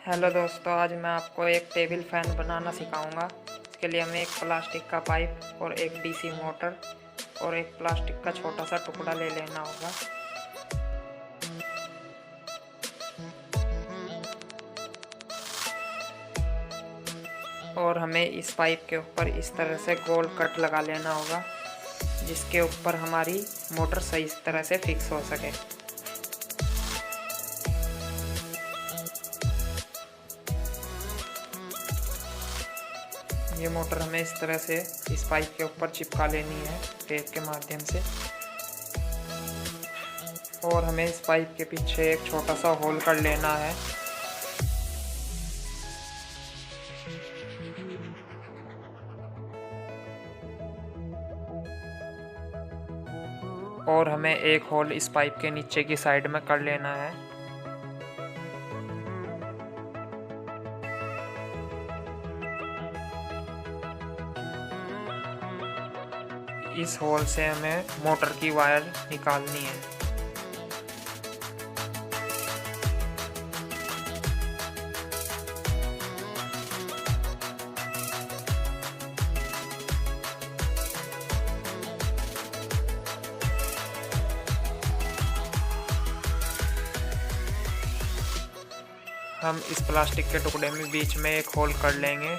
Hello दोस्तों, आज मैं आपको एक टेबल फैन बनाना सिखाऊंगा। इसके लिए हमें एक प्लास्टिक का पाइप और एक डीसी मोटर और एक प्लास्टिक का छोटा सा टुकड़ा ले लेना होगा। और हमें इस पाइप के ऊपर इस तरह से गोल कट लगा लेना होगा, जिसके ऊपर हमारी मोटर सही तरह से फिक्स हो सके। ये मोटर हमें इस तरह से इस पाइप के ऊपर चिपका लेनी है टेप के माध्यम से। और हमें इस पाइप के पीछे एक छोटा सा होल कर लेना है। और हमें एक होल इस पाइप के नीचे की साइड में कर लेना है। इस होल से हमें मोटर की वायर निकालनी है। हम इस प्लास्टिक के टुकड़े में बीच में एक होल कर लेंगे।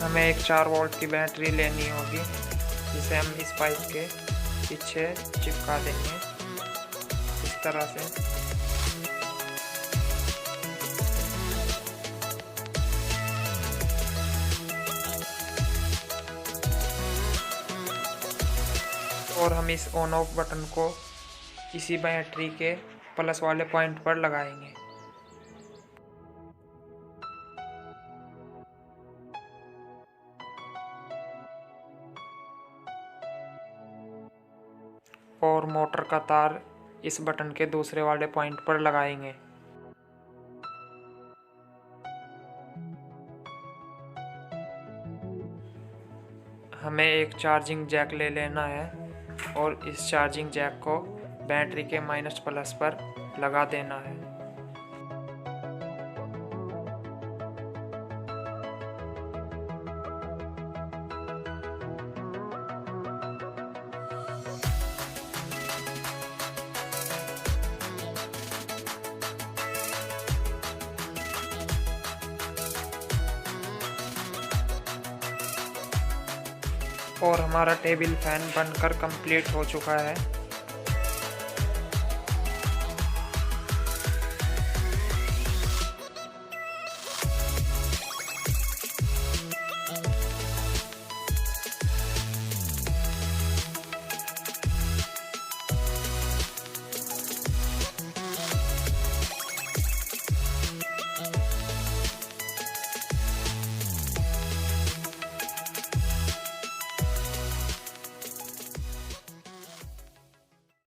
हमें एक 4 वोल्ट की बैटरी लेनी होगी, जिसे हम इस पाइप के पीछे चिपका देंगे इस तरह से। और हम इस ऑन ऑफ बटन को इसी बैटरी के प्लस वाले पॉइंट पर लगाएंगे। और मोटर का तार इस बटन के दूसरे वाले पॉइंट पर लगाएंगे। हमें एक चार्जिंग जैक ले लेना है और इस चार्जिंग जैक को बैटरी के माइनस प्लस पर लगा देना है। और हमारा टेबल फैन बनकर कंप्लीट हो चुका है।